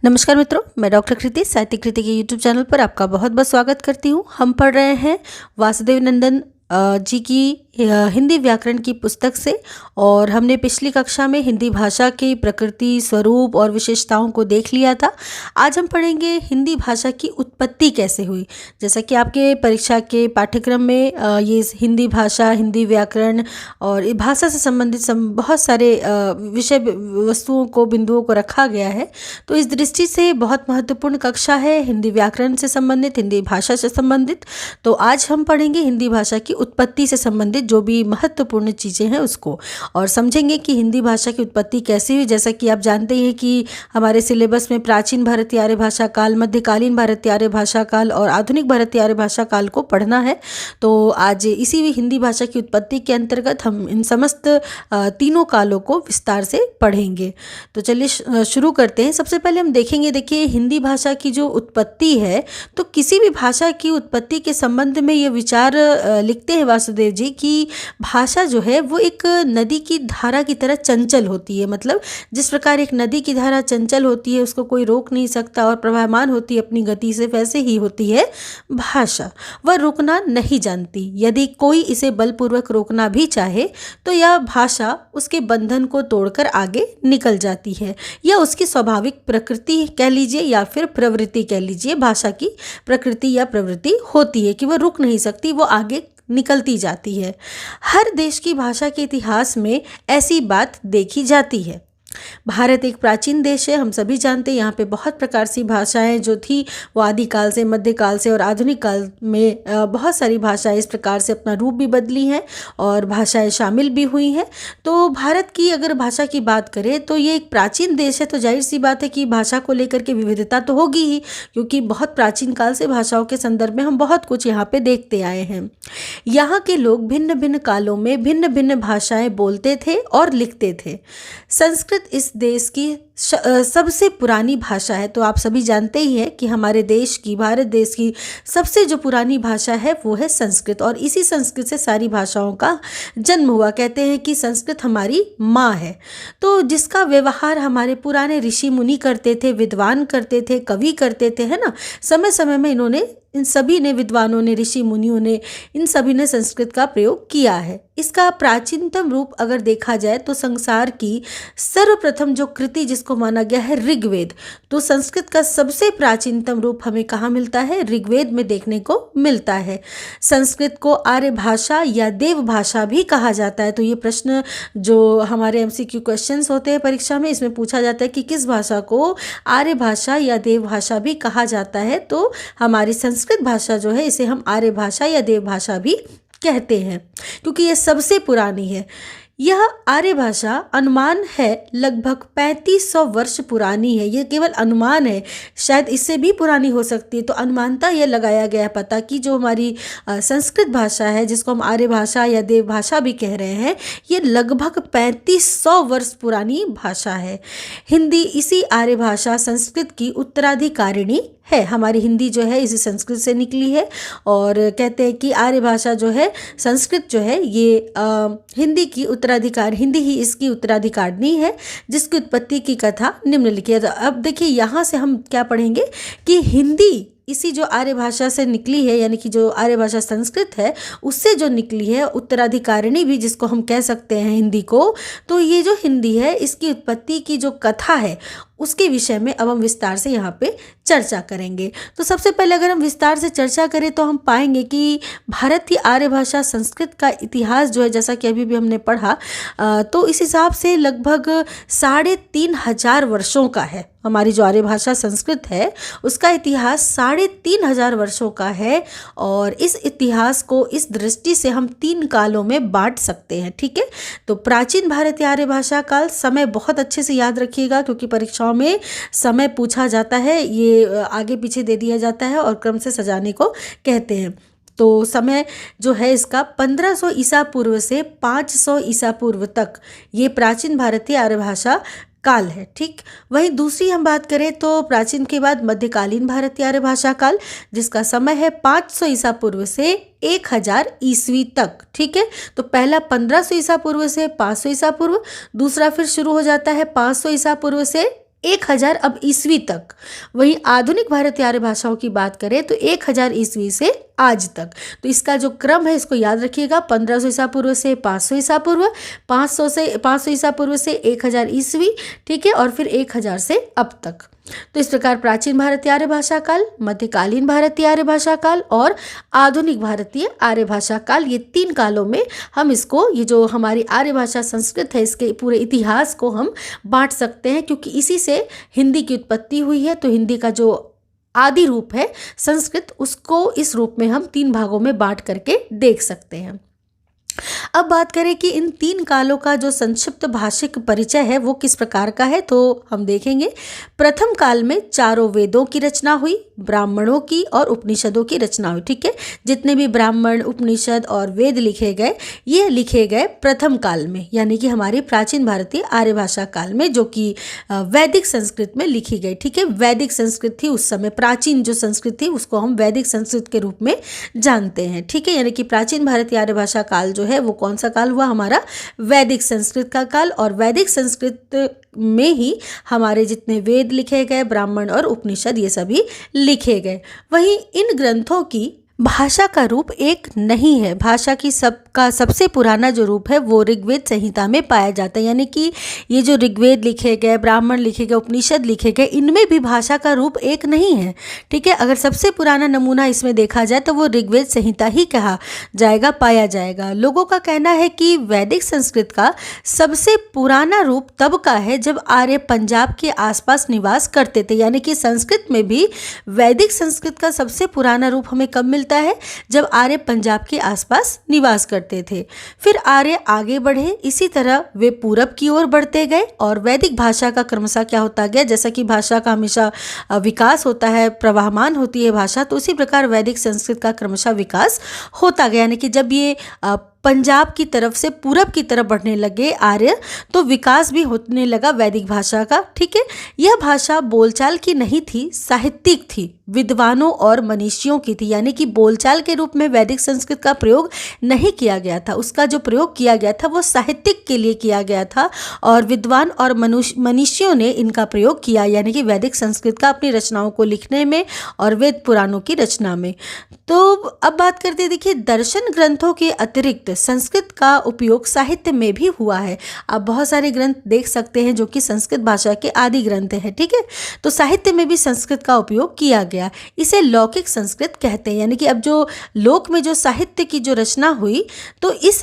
नमस्कार मित्रों, मैं डॉक्टर कृति साहित्य कृति के यूट्यूब चैनल पर आपका बहुत बहुत स्वागत करती हूँ। हम पढ़ रहे हैं वासुदेव नंदन जी की हिंदी व्याकरण की पुस्तक से, और हमने पिछली कक्षा में हिंदी भाषा की प्रकृति, स्वरूप और विशेषताओं को देख लिया था। आज हम पढ़ेंगे हिंदी भाषा की उत्पत्ति कैसे हुई। जैसा कि आपके परीक्षा के पाठ्यक्रम में ये हिंदी भाषा, हिंदी व्याकरण और भाषा से संबंधित बहुत सारे विषय वस्तुओं को, बिंदुओं को रखा गया है। तो इस दृष्टि से बहुत महत्वपूर्ण कक्षा है हिंदी व्याकरण से संबंधित, हिंदी भाषा से संबंधित। तो आज हम पढ़ेंगे हिंदी भाषा की उत्पत्ति से संबंधित जो भी महत्वपूर्ण चीज़ें हैं उसको, और समझेंगे कि हिंदी भाषा की उत्पत्ति कैसी हुई। जैसा कि आप जानते हैं कि हमारे सिलेबस में प्राचीन भारतीय आर्य भाषा काल, मध्यकालीन भारतीय आर्य भाषा काल और आधुनिक भारतीय आर्य भाषा काल को पढ़ना है। तो आज इसी हिंदी भाषा की उत्पत्ति के अंतर्गत हम इन समस्त तीनों कालों को विस्तार से पढ़ेंगे। तो चलिए शुरू करते हैं। सबसे पहले हम देखेंगे, देखिए हिंदी भाषा की जो उत्पत्ति है, तो किसी भी भाषा की उत्पत्ति के संबंध में ये विचार लिखते हैं वासुदेव जी कि भाषा जो है वो एक नदी की धारा की तरह चंचल होती है। मतलब जिस प्रकार एक नदी की धारा चंचल होती है, उसको कोई रोक नहीं सकता और प्रवाहमान होती है अपनी गति से, वैसे ही होती है भाषा। वह रुकना नहीं जानती। यदि कोई इसे बलपूर्वक रोकना भी चाहे तो यह भाषा उसके बंधन को तोड़कर आगे निकल जाती है। यह उसकी स्वाभाविक प्रकृति कह लीजिए या फिर प्रवृत्ति कह लीजिए। भाषा की प्रकृति या प्रवृत्ति होती है कि वह रुक नहीं सकती, वो आगे निकलती जाती है। हर देश की भाषा के इतिहास में ऐसी बात देखी जाती है। भारत एक प्राचीन देश है, हम सभी जानते हैं। यहाँ पे बहुत प्रकार की भाषाएं जो थी वो आदिकाल से, मध्यकाल से और आधुनिक काल में बहुत सारी भाषाएं इस प्रकार से अपना रूप भी बदली हैं और भाषाएं शामिल भी हुई हैं। तो भारत की अगर भाषा की बात करें तो ये एक प्राचीन देश है, तो जाहिर सी बात है कि भाषा को लेकर के विविधता तो होगी ही, क्योंकि बहुत प्राचीन काल से भाषाओं के संदर्भ में हम बहुत कुछ यहाँ पे देखते आए हैं। यहाँ के लोग भिन्न भिन्न कालों में भिन्न भिन्न भाषाएं बोलते थे और लिखते थे। संस्कृत इस देश की सबसे पुरानी भाषा है। तो आप सभी जानते ही हैं कि हमारे देश की, भारत देश की सबसे जो पुरानी भाषा है वो है संस्कृत, और इसी संस्कृत से सारी भाषाओं का जन्म हुआ। कहते हैं कि संस्कृत हमारी माँ है। तो जिसका व्यवहार हमारे पुराने ऋषि मुनि करते थे, विद्वान करते थे, कवि करते थे, है ना। समय समय में इन्होंने, इन सभी ने, विद्वानों ने, ऋषि मुनियों ने, इन सभी ने संस्कृत का प्रयोग किया है। इसका प्राचीनतम रूप अगर देखा जाए तो संसार की सर्वप्रथम जो कृति जिसको माना गया है ऋग्वेद, तो संस्कृत का सबसे प्राचीनतम रूप हमें कहाँ मिलता है? ऋग्वेद में देखने को मिलता है। संस्कृत को आर्य भाषा या देव भाषा भी कहा जाता है। तो ये प्रश्न जो हमारे एमसीक्यू क्वेश्चंस होते हैं परीक्षा में, इसमें पूछा जाता है कि किस भाषा को आर्य भाषा या देव भाषा भी कहा जाता है। तो हमारी संस्कृत भाषा जो है, इसे हम आर्य भाषा या देव भाषा भी कहते हैं, क्योंकि ये सबसे पुरानी है। यह आर्य भाषा अनुमान है लगभग 3500 वर्ष पुरानी है। ये केवल अनुमान है, शायद इससे भी पुरानी हो सकती है। तो अनुमानता यह लगाया गया है पता कि जो हमारी संस्कृत भाषा है, जिसको हम आर्य भाषा या देव भाषा भी कह रहे हैं, ये लगभग 3500 वर्ष पुरानी भाषा है। हिंदी इसी आर्य भाषा संस्कृत की उत्तराधिकारिणी है। हमारी हिंदी जो है इसी संस्कृत से निकली है, और कहते हैं कि आर्य भाषा जो है, संस्कृत जो है, ये हिंदी की उत्तराधिकार, हिंदी ही इसकी उत्तराधिकारिणी है, जिसकी उत्पत्ति की कथा निम्नलिखित है। अब देखिए यहाँ से हम क्या पढ़ेंगे कि हिंदी इसी जो आर्य भाषा से निकली है, यानी कि जो आर्य भाषा संस्कृत है उससे जो निकली है, उत्तराधिकारिणी भी जिसको हम कह सकते हैं हिंदी को। तो ये जो हिंदी है, इसकी उत्पत्ति की जो कथा है उसके विषय में अब हम विस्तार से यहाँ पे चर्चा करेंगे। तो सबसे पहले अगर हम विस्तार से चर्चा करें तो हम पाएंगे कि भारतीय आर्य भाषा संस्कृत का इतिहास जो है, जैसा कि अभी भी हमने पढ़ा, तो इस हिसाब से लगभग 3500 वर्षों का है। हमारी जो आर्य भाषा संस्कृत है उसका इतिहास 3500 वर्षों का है, और इस इतिहास को इस दृष्टि से हम 3 कालों में बांट सकते हैं। ठीक है, तो प्राचीन भारतीय आर्य भाषा काल, समय बहुत अच्छे से याद रखिएगा क्योंकि परीक्षाओं में समय पूछा जाता है, ये आगे पीछे दे दिया जाता है और क्रम से सजाने को कहते हैं। तो समय जो है इसका 1500 ईसा पूर्व से 500 ईसा पूर्व तक ये प्राचीन भारतीय आर्य भाषा काल है। ठीक, वहीं दूसरी हम बात करें तो प्राचीन के बाद मध्यकालीन भारतीय आर्य भाषा काल, जिसका समय है 500 ईसा पूर्व से 1000 ईस्वी तक। ठीक है, तो पहला 1500 ईसा पूर्व से 500 ईसा पूर्व, दूसरा फिर शुरू हो जाता है 500 ईसा पूर्व से 1000 अब ईस्वी तक। वहीं आधुनिक भारतीय आर्य भाषाओं की बात करें तो 1000 ईस्वी से आज तक। तो इसका जो क्रम है इसको याद रखिएगा, 1500 ईसा पूर्व से 500 ईसा पूर्व, 500 ईसा पूर्व से 1000 ईस्वी, ठीक है, और फिर 1000 से अब तक। तो इस प्रकार प्राचीन भारतीय आर्य भाषा काल, मध्यकालीन भारतीय आर्य भाषा काल और आधुनिक भारतीय आर्य भाषा काल, ये 3 कालों में हम इसको, ये जो हमारी आर्य भाषा संस्कृत है, इसके पूरे इतिहास को हम बांट सकते हैं, क्योंकि इसी से हिंदी की उत्पत्ति हुई है। तो हिंदी का जो आदि रूप है संस्कृत, उसको इस रूप में हम 3 भागों में बांट करके देख सकते हैं। अब बात करें कि इन 3 कालों का जो संक्षिप्त भाषिक परिचय है वो किस प्रकार का है, तो हम देखेंगे। प्रथम काल में 4 वेदों की रचना हुई, ब्राह्मणों की और उपनिषदों की रचना हुई, ठीक है। जितने भी ब्राह्मण, उपनिषद और वेद लिखे गए, ये लिखे गए प्रथम काल में, यानी कि हमारी प्राचीन भारतीय आर्य भाषा काल में, जो कि वैदिक संस्कृत में लिखी गई, ठीक है। वैदिक संस्कृत थी उस समय, प्राचीन जो संस्कृत थी उसको हम वैदिक संस्कृत के रूप में जानते हैं, ठीक है। यानी कि प्राचीन भारतीय आर्य भाषा काल जो है वो कौन सा काल हुआ, हमारा वैदिक संस्कृत का काल। और वैदिक संस्कृत में ही हमारे जितने वेद लिखे गए, ब्राह्मण और उपनिषद, ये सभी लिखे गए। वहीं इन ग्रंथों की भाषा का रूप एक नहीं है। भाषा की सबसे पुराना जो रूप है वो ऋग्वेद संहिता में पाया जाता है। यानी कि ये जो ऋग्वेद लिखे गए, ब्राह्मण लिखे गए, उपनिषद लिखे गए, इनमें भी भाषा का रूप एक नहीं है, ठीक है। अगर सबसे पुराना नमूना इसमें देखा जाए तो वो ऋग्वेद संहिता ही कहा जाएगा, पाया जाएगा। लोगों का कहना है कि वैदिक संस्कृत का सबसे पुराना रूप तब का है जब आर्य पंजाब के आसपास निवास करते थे। यानी कि संस्कृत में भी वैदिक संस्कृत का सबसे पुराना रूप हमें कब मिलता है, जब आर्य पंजाब के आसपास निवास करते थे। फिर आर्य आगे बढ़े, इसी तरह वे पूरब की ओर बढ़ते गए और वैदिक भाषा का क्रमशः क्या होता गया, जैसा कि भाषा का हमेशा विकास होता है, प्रवाहमान होती है भाषा, तो उसी प्रकार वैदिक संस्कृत का क्रमशः विकास होता गया। यानी कि जब ये पंजाब की तरफ से पूरब की तरफ बढ़ने लगे आर्य, तो विकास भी होने लगा वैदिक भाषा का, ठीक है। यह भाषा बोलचाल की नहीं थी, साहित्यिक थी, विद्वानों और मनीषियों की थी। यानी कि बोलचाल के रूप में वैदिक संस्कृत का प्रयोग नहीं किया गया था, उसका जो प्रयोग किया गया था वो साहित्यिक के लिए किया गया था, और विद्वान और मनीषियों ने इनका प्रयोग किया, यानी कि वैदिक संस्कृत का अपनी रचनाओं को लिखने में और वेद पुराणों की रचना में। तो अब बात करते हैं, देखिए, दर्शन ग्रंथों के अतिरिक्त संस्कृत का उपयोग साहित्य में भी हुआ है। आप बहुत सारे ग्रंथ देख सकते हैं जो कि संस्कृत भाषा के आदि ग्रंथ हैं, ठीक है। तो साहित्य में भी संस्कृत का उपयोग किया गया, इसे लौकिक संस्कृत कहते हैं। यानी कि अब जो लोक में जो साहित्य की जो रचना हुई, तो इस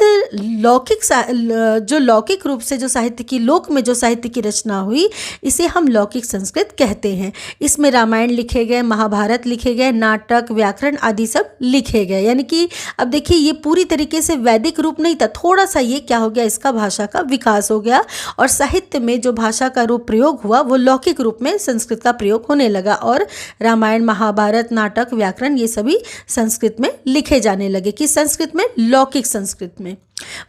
लौकिक रूप से जो साहित्य की, लोक में जो साहित्य की रचना हुई, इसे हम लौकिक संस्कृत कहते हैं। इसमें रामायण लिखे गए, महाभारत लिखे गए, नाटक, व्याकरण आदि सब लिखे गए। यानी कि अब देखिए, ये पूरी तरीके से वैदिक रूप नहीं था, थोड़ा सा ये क्या हो गया, इसका भाषा का विकास हो गया, और साहित्य में जो भाषा का रूप प्रयोग हुआ वो लौकिक रूप में संस्कृत का प्रयोग होने लगा, और रामायण, महाभारत, नाटक, व्याकरण, ये सभी संस्कृत में लिखे जाने लगे। कि संस्कृत में, लौकिक संस्कृत में।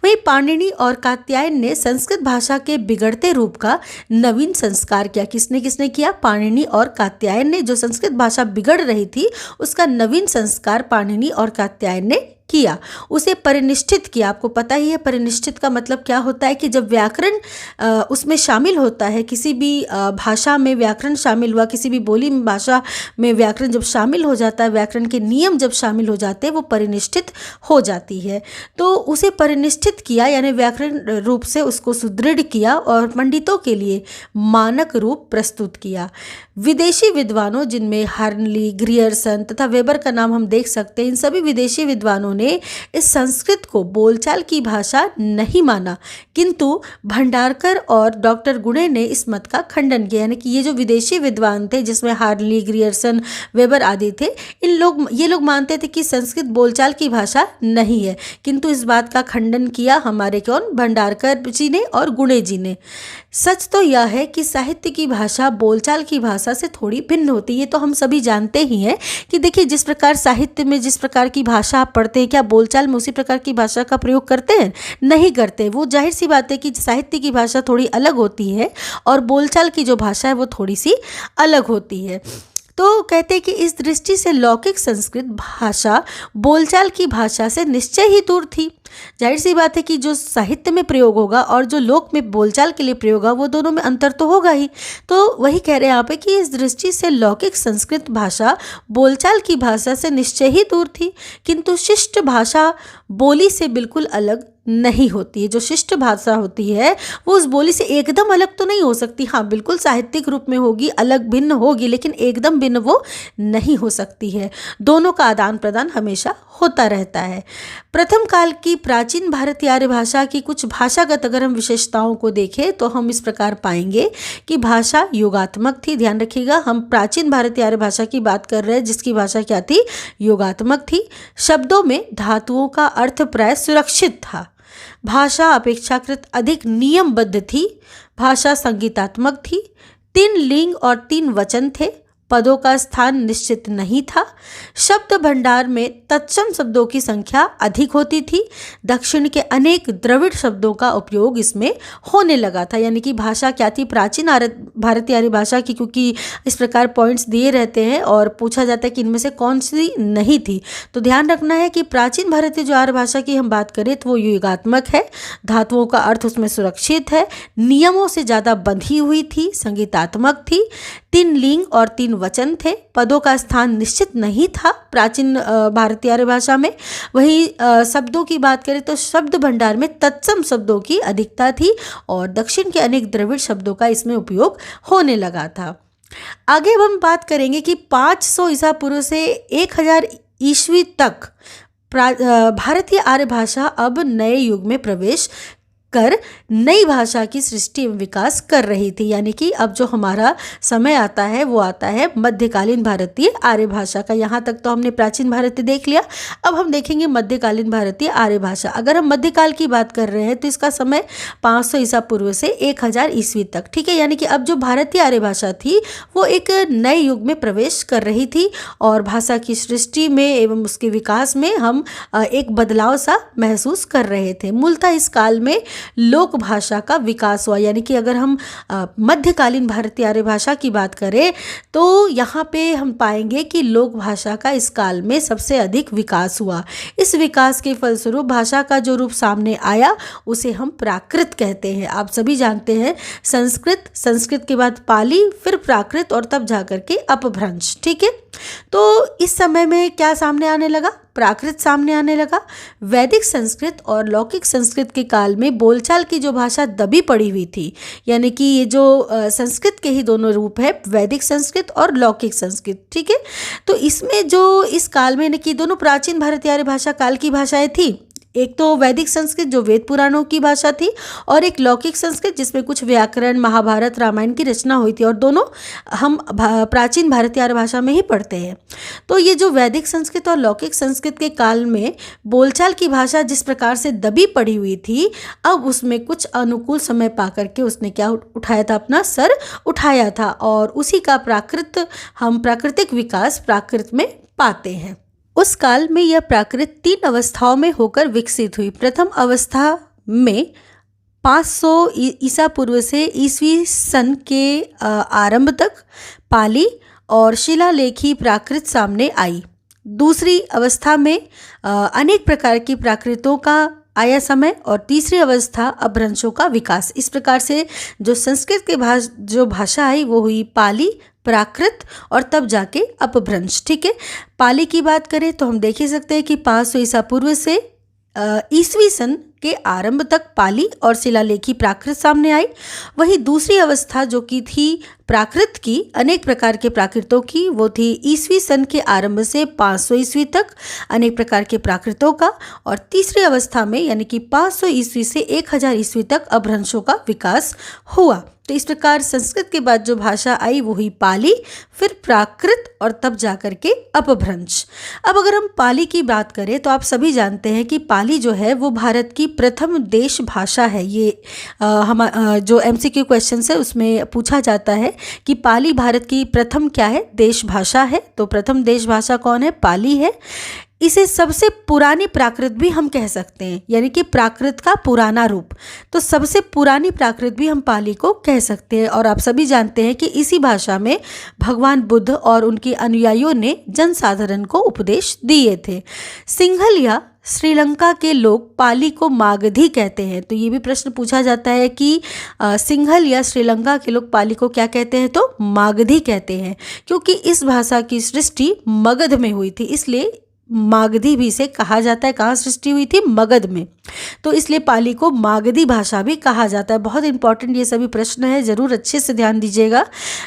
वहीं पाणिनि और कात्यायन ने संस्कृत भाषा के बिगड़ते रूप का नवीन संस्कार किया। किसने किसने किया, पाणिनि और कात्यायन ने। जो संस्कृत भाषा बिगड़ रही थी उसका नवीन संस्कार पाणिनि और कात्यायन ने किया, उसे परिनिष्ठित किया। आपको पता ही है परिनिष्ठित का मतलब क्या होता है, कि जब व्याकरण उसमें शामिल होता है, किसी भी भाषा में व्याकरण शामिल हुआ, किसी भी बोली भाषा में व्याकरण जब शामिल हो जाता है, व्याकरण के नियम जब शामिल हो जाते हैं, वो परिनिष्ठित हो जाती है। तो उसे परिनिष्ठित किया, यानी व्याकरण रूप से उसको सुदृढ़ किया और पंडितों के लिए मानक रूप प्रस्तुत किया। विदेशी विद्वानों, जिनमें हार्नली, ग्रियर्सन तथा वेबर का नाम हम देख सकते हैं, इन सभी विदेशी विद्वानों ने इस संस्कृत को बोलचाल की भाषा नहीं माना, किंतु भंडारकर और डॉक्टर गुणे ने इस मत का खंडन किया। यानी कि ये जो विदेशी विद्वान थे, जिसमें हार्नली, ग्रियर्सन, वेबर आदि थे, ये लोग मानते थे कि संस्कृत बोलचाल की भाषा नहीं है, किंतु इस बात का खंडन किया हमारे कौन, भंडारकर जी ने और गुणे जी ने। सच तो यह है कि साहित्य की भाषा बोलचाल की भाषा से थोड़ी भिन्न होती है। ये तो हम सभी जानते ही हैं कि देखिए, जिस प्रकार साहित्य में जिस प्रकार की भाषा आप पढ़ते हैं, क्या बोलचाल में उसी प्रकार की भाषा का प्रयोग करते हैं? नहीं करते। वो जाहिर सी बात है कि साहित्य की भाषा थोड़ी अलग होती है और बोलचाल की जो भाषा है वो थोड़ी सी अलग होती है। तो कहते हैं कि इस दृष्टि से लौकिक संस्कृत भाषा बोलचाल की भाषा से निश्चय ही दूर थी। जाहिर सी बात है कि जो साहित्य में प्रयोग होगा और जो लोक में बोलचाल के लिए प्रयोग होगा वो दोनों में अंतर तो होगा ही। तो वही कह रहे हैं यहाँ पे कि इस दृष्टि से लौकिक संस्कृत भाषा बोलचाल की भाषा से निश्चय ही दूर थी, किंतु शिष्ट भाषा बोली से बिल्कुल अलग नहीं होती है। जो शिष्ट भाषा होती है वो उस बोली से एकदम अलग तो नहीं हो सकती, हाँ बिल्कुल साहित्यिक रूप में होगी, अलग भिन्न होगी, लेकिन एकदम भिन्न वो नहीं हो सकती है। दोनों का आदान प्रदान हमेशा होता रहता है। प्रथम काल की प्राचीन भारतीय आर्य भाषा की कुछ भाषागत अगर हम विशेषताओं को देखें तो हम इस प्रकार पाएंगे कि भाषा योगात्मक थी। ध्यान रखिएगा, हम प्राचीन भारतीय आर्य भाषा की बात कर रहे हैं जिसकी भाषा क्या थी, योगात्मक थी। शब्दों में धातुओं का अर्थ प्राय सुरक्षित था। भाषा अपेक्षाकृत अधिक नियमबद्ध थी। भाषा संगीतात्मक थी। 3 लिंग और 3 वचन थे। पदों का स्थान निश्चित नहीं था। शब्द भंडार में तत्सम शब्दों की संख्या अधिक होती थी। दक्षिण के अनेक द्रविड़ शब्दों का उपयोग इसमें होने लगा था। यानी कि भाषा क्या थी, प्राचीन भारतीय आर्य भाषा की, क्योंकि इस प्रकार पॉइंट्स दिए रहते हैं और पूछा जाता है कि इनमें से कौन सी नहीं थी, तो ध्यान रखना है कि प्राचीन भारतीय जो आर्य भाषा की हम बात करें तो वो योगात्मक है। धातुओं का अर्थ उसमें सुरक्षित है। नियमों से ज़्यादा बंधी हुई थी। संगीतात्मक थी। 3 लिंग और 3 वचन थे। पदों का स्थान निश्चित नहीं था प्राचीन भारतीय आर्य भाषा में। वहीं शब्दों की बात करें तो शब्द भंडार में तत्सम शब्दों की अधिकता थी और दक्षिण के अनेक द्रविड़ शब्दों का इसमें उपयोग होने लगा था। आगे अब हम बात करेंगे कि 500 ईसा पूर्व से 1000 ईस्वी तक भारतीय आर्य भाषा अब नए युग में प्रवेश कर नई भाषा की सृष्टि एवं विकास कर रही थी। यानी कि अब जो हमारा समय आता है वो आता है मध्यकालीन भारतीय आर्य भाषा का। यहाँ तक तो हमने प्राचीन भारतीय देख लिया, अब हम देखेंगे मध्यकालीन भारतीय आर्य भाषा। अगर हम मध्यकाल की बात कर रहे हैं तो इसका समय 500 ईसा पूर्व से 1000 ईस्वी तक, ठीक है। यानी कि अब जो भारतीय आर्य भाषा थी वो एक नए युग में प्रवेश कर रही थी और भाषा की सृष्टि में एवं उसके विकास में हम एक बदलाव सा महसूस कर रहे थे। मूलतः इस काल में लोक भाषा का विकास हुआ। यानी कि अगर हम मध्यकालीन भारतीय आर्य भाषा की बात करें तो यहाँ पे हम पाएंगे कि लोक भाषा का इस काल में सबसे अधिक विकास हुआ। इस विकास के फलस्वरूप भाषा का जो रूप सामने आया उसे हम प्राकृत कहते हैं। आप सभी जानते हैं संस्कृत के बाद पाली, फिर प्राकृत और तब जाकर के अपभ्रंश, ठीक है। तो इस समय में क्या सामने आने लगा, प्राकृत सामने आने लगा। वैदिक संस्कृत और लौकिक संस्कृत के काल में बोलचाल की जो भाषा दबी पड़ी हुई थी, यानी कि ये जो संस्कृत के ही दोनों रूप है, वैदिक संस्कृत और लौकिक संस्कृत, ठीक है। तो इसमें जो इस काल में, यानी कि दोनों प्राचीन भारतीय आर्य भाषा काल की भाषाएं थी। एक तो वैदिक संस्कृत जो वेद पुराणों की भाषा थी और एक लौकिक संस्कृत जिसमें कुछ व्याकरण, महाभारत, रामायण की रचना हुई थी, और दोनों हम प्राचीन भारतीय आर्य भाषा में ही पढ़ते हैं। तो ये जो वैदिक संस्कृत और लौकिक संस्कृत के काल में बोलचाल की भाषा जिस प्रकार से दबी पड़ी हुई थी, अब उसमें कुछ अनुकूल समय पा करके उसने क्या उठाया था, अपना सर उठाया था और उसी का हम प्राकृतिक विकास प्राकृत में पाते हैं। उस काल में यह प्राकृत 3 अवस्थाओं में होकर विकसित हुई। प्रथम अवस्था में 500 ईसा पूर्व से ईसवी सन के आरंभ तक पाली और शिलालेखी प्राकृत सामने आई। दूसरी अवस्था में अनेक प्रकार की प्राकृतों का आया समय और तीसरी अवस्था अपभ्रंशों का विकास। इस प्रकार से जो संस्कृत के जो भाषा आई वो हुई पाली, प्राकृत और तब जाके अपभ्रंश, ठीक है। पाली की बात करें तो हम देख ही सकते हैं कि 500 ईसा पूर्व से ईसवी सन के आरंभ तक पाली और शिलालेखी प्राकृत सामने आई। वहीं दूसरी अवस्था जो कि थी प्राकृत की, अनेक प्रकार के प्राकृतों की, वो थी ईसवी सन के आरंभ से 500 ईस्वी तक अनेक प्रकार के प्राकृतों का, और तीसरी अवस्था में यानी कि 500 ईस्वी से 1000 ईस्वी तक अपभ्रंशों का विकास हुआ। तो इस प्रकार संस्कृत के बाद जो भाषा आई वो हुई पाली, फिर प्राकृत और तब जाकर के अपभ्रंश। अब अगर हम पाली की बात करें तो आप सभी जानते हैं कि पाली जो है वो भारत की प्रथम देश भाषा है। ये जो MCQ क्वेश्चन है उसमें पूछा जाता है कि पाली भारत की प्रथम क्या है, देश भाषा है। तो प्रथम देश भाषा कौन है, पाली है। इसे सबसे पुरानी प्राकृत भी हम कह सकते हैं, यानी कि प्राकृत का पुराना रूप। तो सबसे पुरानी प्राकृत भी हम पाली को कह सकते हैं। और आप सभी जानते हैं कि इसी भाषा में भगवान बुद्ध और उनके अनुयायियों ने जनसाधारण को उपदेश दिए थे। सिंहल या श्रीलंका के लोग पाली को मागधी कहते हैं। तो ये भी प्रश्न पूछा जाता है कि सिंहल या श्रीलंका के लोग पाली को क्या कहते हैं, तो मागधी कहते हैं, क्योंकि इस भाषा की सृष्टि मगध में हुई थी, इसलिए मागधी भी इसे कहा जाता है। कहाँ सृष्टि हुई थी, मगध में, तो इसलिए पाली को मागधी भाषा भी कहा जाता है। बहुत इंपॉर्टेंट ये सभी प्रश्न है, जरूर अच्छे से ध्यान दीजिएगा।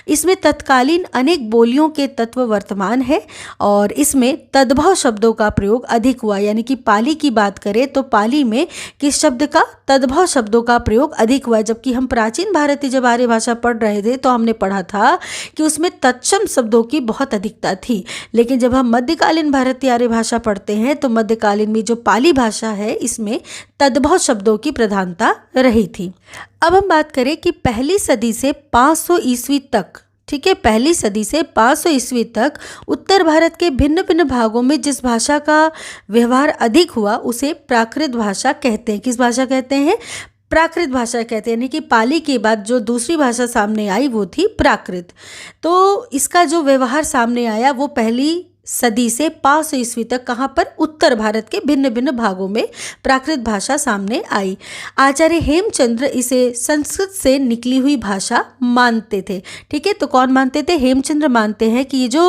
इसमें तत्कालीन अनेक बोलियों के तत्व वर्तमान है और इसमें तद्भव शब्दों का प्रयोग अधिक हुआ। यानी कि पाली की बात करें तो पाली में किस शब्द का, तद्भव शब्दों का प्रयोग अधिक हुआ है। जबकि हम प्राचीन भारतीय जब आर्य भाषा पढ़ रहे थे तो हमने पढ़ा था कि उसमें तत्सम शब्दों की बहुत अधिकता थी। लेकिन जब हम मध्यकालीन भारतीय आर्य भाषा पढ़ते हैं तो मध्यकालीन में जो पाली भाषा है इसमें तद्भव शब्दों की प्रधानता रही थी। अब हम बात करें कि पहली सदी से 500 ईस्वी तक, ठीक है, पहली सदी से 500 ईस्वी तक उत्तर भारत के भिन्न भिन्न भागों में जिस भाषा का व्यवहार अधिक हुआ उसे प्राकृत भाषा कहते हैं। किस भाषा कहते हैं, प्राकृत भाषा कहते हैं। यानी कि पाली के बाद जो दूसरी भाषा सामने आई वो थी प्राकृत। तो इसका जो व्यवहार सामने आया वो पहली सदी से 500 ईस्वी तक कहाँ पर, उत्तर भारत के भिन्न भिन्न भागों में प्राकृत भाषा सामने आई। आचार्य हेमचंद्र इसे संस्कृत से निकली हुई भाषा मानते थे। ठीक है, तो कौन मानते थे, हेमचंद्र मानते हैं कि ये जो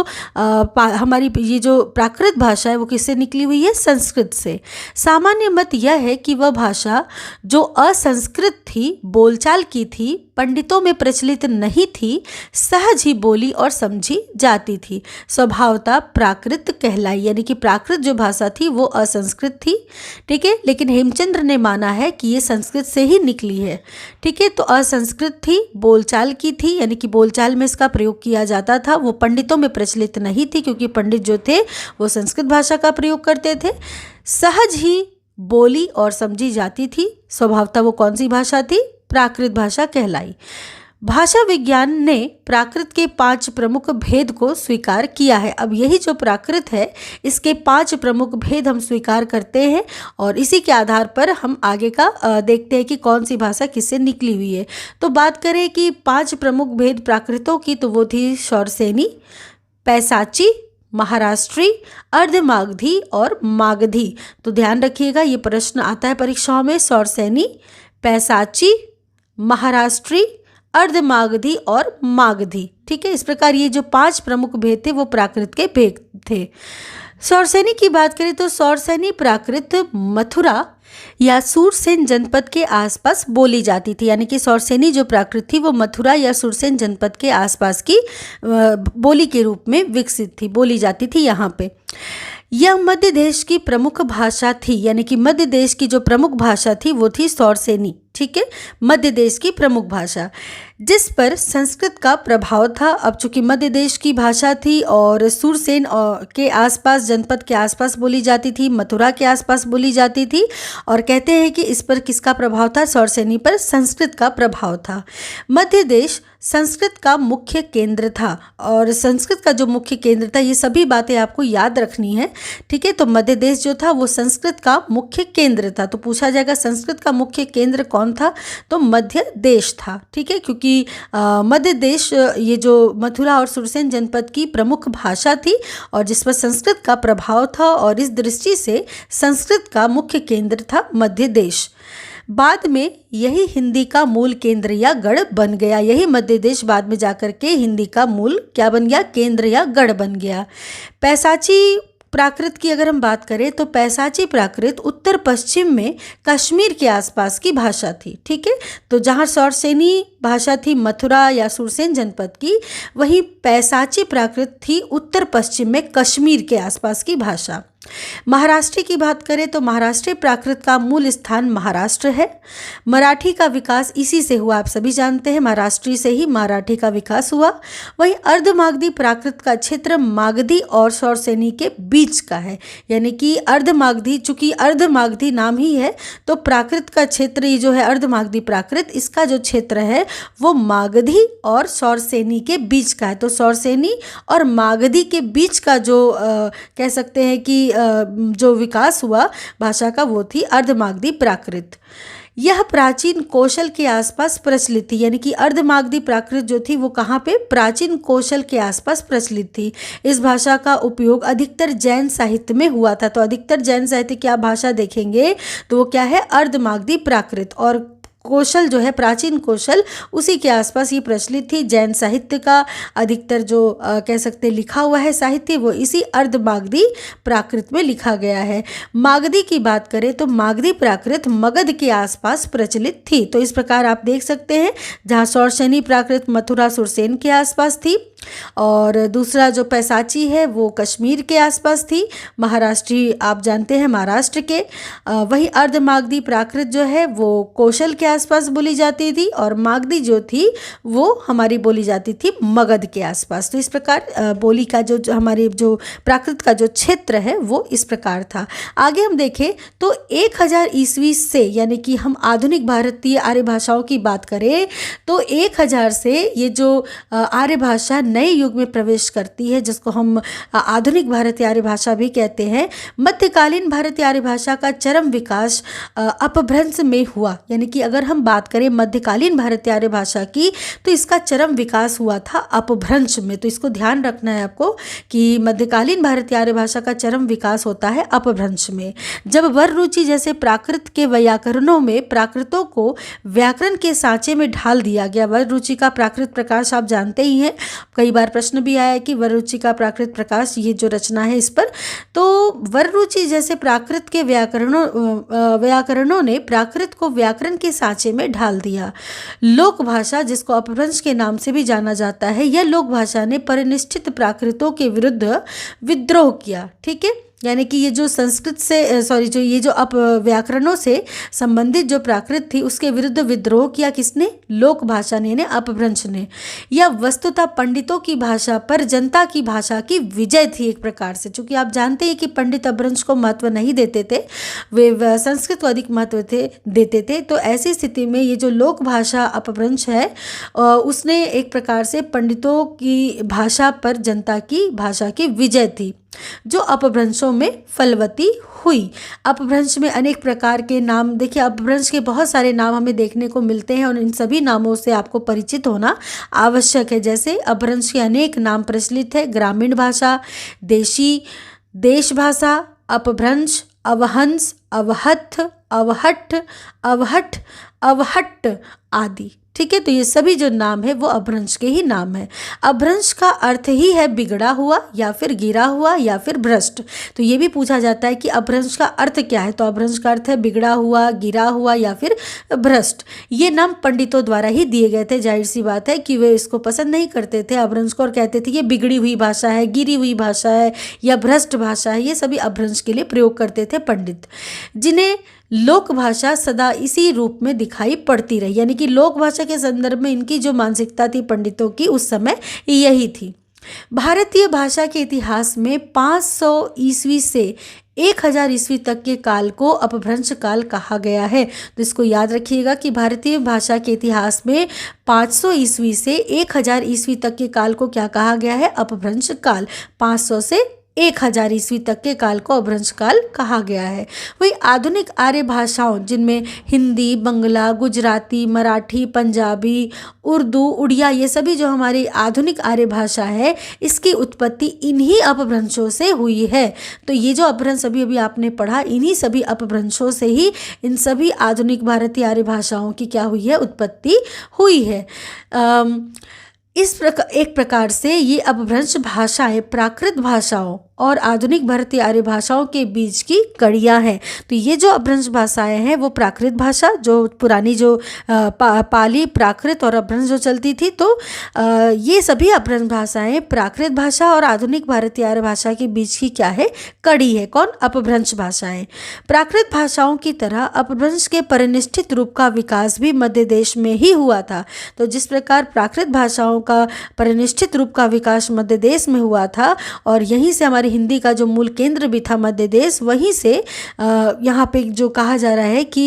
हमारी ये जो प्राकृत भाषा है वो किससे निकली हुई है, संस्कृत से। सामान्य मत यह है कि वह भाषा जो असंस्कृत थी, बोलचाल की थी, पंडितों में प्रचलित नहीं थी, सहज ही बोली और समझी जाती थी, स्वभावतः प्राकृत कहलाई। यानी कि प्राकृत जो भाषा थी वो असंस्कृत थी। ठीक है, लेकिन हेमचंद्र ने माना है कि ये संस्कृत से ही निकली है। ठीक है, तो असंस्कृत थी, बोलचाल की थी, यानी कि बोलचाल में इसका प्रयोग किया जाता था, वो पंडितों में प्रचलित नहीं थी क्योंकि पंडित जो थे वो संस्कृत भाषा का प्रयोग करते थे, सहज ही बोली और समझी जाती थी, स्वभावतः वो कौन सी भाषा थी, प्राकृत भाषा कहलाई। भाषा विज्ञान ने प्राकृत के 5 प्रमुख भेद को स्वीकार किया है। अब यही जो प्राकृत है इसके 5 प्रमुख भेद हम स्वीकार करते हैं और इसी के आधार पर हम आगे का देखते हैं कि कौन सी भाषा किससे निकली हुई है। तो बात करें कि 5 प्रमुख भेद प्राकृतों की तो वो थी शौरसेनी, पैसाची, महाराष्ट्री, अर्धमागधी और मागधी। तो ध्यान रखिएगा ये प्रश्न आता है परीक्षाओं में, शौरसेनी, पैसाची, महाराष्ट्री, अर्धमागधी और मागधी। ठीक है, इस प्रकार ये जो 5 प्रमुख भेद थे वो प्राकृत के भेद थे। शौरसेनी की बात करें तो शौरसेनी प्राकृत मथुरा या सुरसेन जनपद के आसपास बोली जाती थी। यानी कि शौरसेनी जो प्राकृत थी वो मथुरा या सुरसेन जनपद के आसपास की बोली के रूप में विकसित थी, बोली जाती थी यहाँ पे। यह मध्य देश की प्रमुख भाषा थी। यानी कि मध्य देश की जो प्रमुख भाषा थी वो थी शौरसेनी। ठीक है, मध्य देश की प्रमुख भाषा जिस पर संस्कृत का प्रभाव था। अब चूंकि मध्य देश की भाषा थी और सुरसेन के आसपास, जनपद के आसपास बोली जाती थी, मथुरा के आसपास बोली जाती थी, और कहते हैं कि इस पर किसका प्रभाव था, शौरसेनी पर संस्कृत का प्रभाव था। मध्य देश संस्कृत का मुख्य केंद्र था और संस्कृत का जो मुख्य केंद्र था, ये सभी बातें आपको याद रखनी है। ठीक है, तो मध्य देश जो था वो संस्कृत का मुख्य केंद्र था। तो पूछा जाएगा संस्कृत का मुख्य केंद्र कौन था, तो मध्य देश था। ठीक है, क्योंकि मध्य देश ये जो मथुरा और सुरसेन जनपद की प्रमुख भाषा थी और जिस पर संस्कृत का प्रभाव था, और इस दृष्टि से संस्कृत का मुख्य केंद्र था मध्य देश। बाद में यही हिंदी का मूल केंद्र या गढ़ बन गया। यही मध्य देश बाद में जाकर के हिंदी का मूल क्या बन गया, केंद्र या गढ़ बन गया। पैसाची प्राकृत की अगर हम बात करें तो पैसाची प्राकृत उत्तर पश्चिम में कश्मीर के आसपास की भाषा थी। ठीक है, तो जहाँ शौरसेनी भाषा थी मथुरा या सुरसेन जनपद की, वहीं पैसाची प्राकृत थी उत्तर पश्चिम में कश्मीर के आसपास की भाषा। महाराष्ट्र की बात करें तो महाराष्ट्र प्राकृत का मूल स्थान महाराष्ट्र है। मराठी का विकास इसी से हुआ, आप सभी जानते हैं, महाराष्ट्र से ही मराठी का विकास हुआ। वहीं अर्धमागधी प्राकृत का क्षेत्र मागधी और शौरसेनी के बीच का है। यानी कि अर्धमागधी, चूंकि अर्धमागधी नाम ही है तो प्राकृत का क्षेत्र ये जो है अर्धमागधी प्राकृत, इसका जो क्षेत्र है वो मागधी और शौरसेनी के बीच का है। तो शौरसेनी और मागधी के बीच का जो कह सकते हैं कि जो विकास हुआ भाषा का वो थी अर्धमागधी प्राकृत। यह प्राचीन कौशल के आसपास प्रचलित थी, यानी कि अर्धमागधी प्राकृत जो थी वो कहाँ पे, प्राचीन कौशल के आसपास प्रचलित थी। इस भाषा का उपयोग अधिकतर जैन साहित्य में हुआ था। तो अधिकतर जैन साहित्य की आप भाषा देखेंगे तो वो क्या है, अर्धमागधी प्राकृत, और कौशल जो है प्राचीन कौशल उसी के आसपास ये प्रचलित थी। जैन साहित्य का अधिकतर जो कह सकते लिखा हुआ है साहित्य वो इसी अर्धमागधी प्राकृत में लिखा गया है। मागधी की बात करें तो मागधी प्राकृत मगध के आसपास प्रचलित थी। तो इस प्रकार आप देख सकते हैं, जहाँ शौरसेनी प्राकृत मथुरा सुरसेन के आसपास थी, और दूसरा जो पैसाची है वो कश्मीर के आसपास थी, महाराष्ट्री आप जानते हैं महाराष्ट्र के। वही अर्धमागधी प्राकृत जो है वो कौशल के आसपास बोली जाती थी, और मागधी जो थी वो हमारी बोली जाती थी मगध के आसपास। तो इस प्रकार बोली का जो हमारे जो प्राकृत का जो क्षेत्र है वो इस प्रकार था। आगे हम देखें तो 1000 ईस्वी से, यानी कि हम आधुनिक भारतीय आर्य भाषाओं की बात करें तो 1000 से ये जो आर्य भाषा नए युग में प्रवेश करती है, जिसको हम आधुनिक भारतीय आर्य भाषा भी कहते हैं। मध्यकालीन भारतीय आर्य भाषा का चरम विकास अपभ्रंश में हुआ, यानी कि अगर हम बात करें मध्यकालीन भारतीय आर्य भाषा की तो इसका चरम विकास हुआ था अपभ्रंश में। तो इसको ध्यान रखना है आपको कि मध्यकालीन भारतीय आर्य भाषा का चरम विकास होता है अपभ्रंश में, जब वर रुचि जैसे प्राकृत के व्याकरणों में प्राकृतों को व्याकरण के सांचे में ढाल दिया गया। वर रुचि का प्राकृत प्रकाश आप जानते ही हैं, कई बार प्रश्न भी आया है कि वर रुचि का प्राकृत प्रकाश ये जो रचना है इस पर। तो वर रुचि जैसे प्राकृत के व्याकरणों ने प्राकृत को व्याकरण के सांचे में ढाल दिया। लोक भाषा, जिसको अपभ्रंश के नाम से भी जाना जाता है, यह लोक भाषा ने परिनिष्ठित प्राकृतों के विरुद्ध विद्रोह किया। ठीक है, यानी कि ये जो संस्कृत से जो ये जो व्याकरणों से संबंधित जो प्राकृत थी उसके विरुद्ध विद्रोह किया किसने, लोक भाषा ने, अपभ्रंश ने। यह वस्तुतः पंडितों की भाषा पर जनता की भाषा की विजय थी एक प्रकार से। चूंकि आप जानते हैं कि पंडित अपभ्रंश को महत्व नहीं देते थे, वे संस्कृत को अधिक महत्व देते थे। तो ऐसी स्थिति में ये जो लोक भाषा अपभ्रंश है उसने एक प्रकार से पंडितों की भाषा पर जनता की भाषा की विजय थी, जो अपभ्रंशों में फलवती हुई। अपभ्रंश में अनेक प्रकार के नाम, देखिए अपभ्रंश के बहुत सारे नाम हमें देखने को मिलते हैं और इन सभी नामों से आपको परिचित होना आवश्यक है। जैसे अपभ्रंश के अनेक नाम प्रचलित है, ग्रामीण भाषा, देशी, देश भाषा, अपभ्रंश, अवहंस, अवहथ, अवहट्ठ, अवहट्ठ, अवहट्ट आदि। ठीक है, तो ये सभी जो नाम है वो अपभ्रंश के ही नाम है। अपभ्रंश का अर्थ ही है बिगड़ा हुआ या फिर गिरा हुआ या फिर भ्रष्ट। तो ये भी पूछा जाता है कि अपभ्रंश का अर्थ क्या है, तो अपभ्रंश का अर्थ है बिगड़ा हुआ, गिरा हुआ या फिर भ्रष्ट। ये नाम पंडितों द्वारा ही दिए गए थे। जाहिर सी बात है कि वे इसको पसंद नहीं करते थे अपभ्रंश को, और कहते थे ये बिगड़ी हुई भाषा है, गिरी हुई भाषा है या भ्रष्ट भाषा है। ये सभी अपभ्रंश के लिए प्रयोग करते थे पंडित, जिन्हें लोक भाषा सदा इसी रूप में दिखाई पड़ती रही। यानी कि लोक भाषा के संदर्भ में इनकी जो मानसिकता थी पंडितों की उस समय यही थी। भारतीय भाषा के इतिहास में 500 ईस्वी से 1000 ईस्वी तक के काल को अपभ्रंश काल कहा गया है। तो इसको याद रखिएगा कि भारतीय भाषा के इतिहास में 500 ईस्वी से 1000 ईस्वी तक के काल को क्या कहा गया है, अपभ्रंश काल। 500 से 1000 ईस्वी तक के काल को अपभ्रंश काल कहा गया है। वही आधुनिक आर्य भाषाओं, जिनमें हिंदी, बंगला, गुजराती, मराठी, पंजाबी, उर्दू, उड़िया, ये सभी जो हमारी आधुनिक आर्य भाषा है इसकी उत्पत्ति इन्हीं अपभ्रंशों से हुई है। तो ये जो अपभ्रंश अभी आपने पढ़ा, इन्हीं सभी अपभ्रंशों से ही इन सभी आधुनिक भारतीय आर्य भाषाओं की क्या हुई है, उत्पत्ति हुई है। इस प्रकार एक प्रकार से ये अपभ्रंश भाषाएं प्राकृत भाषाओं और आधुनिक भारतीय आर्य भाषाओं के बीच की कड़ियाँ हैं। तो ये जो अपभ्रंश भाषाएं हैं वो प्राकृत भाषा, जो पुरानी जो पाली, प्राकृत और अपभ्रंश जो चलती थी, तो ये सभी अपभ्रंश भाषाएं प्राकृत भाषा और आधुनिक भारतीय आर्य भाषा के बीच की क्या है, कड़ी है। कौन, अपभ्रंश भाषाएं। प्राकृत भाषाओं की तरह अपभ्रंश के परिनिष्ठित रूप का विकास भी मध्य देश में ही हुआ था। तो जिस प्रकार प्राकृत भाषाओं का परिनिष्ठित रूप का विकास मध्य देश में हुआ था और यहीं से हमारी हमारी हिंदी का जो मूल केंद्र भी था मध्य देश, वहीं से यहाँ पे जो कहा जा रहा है कि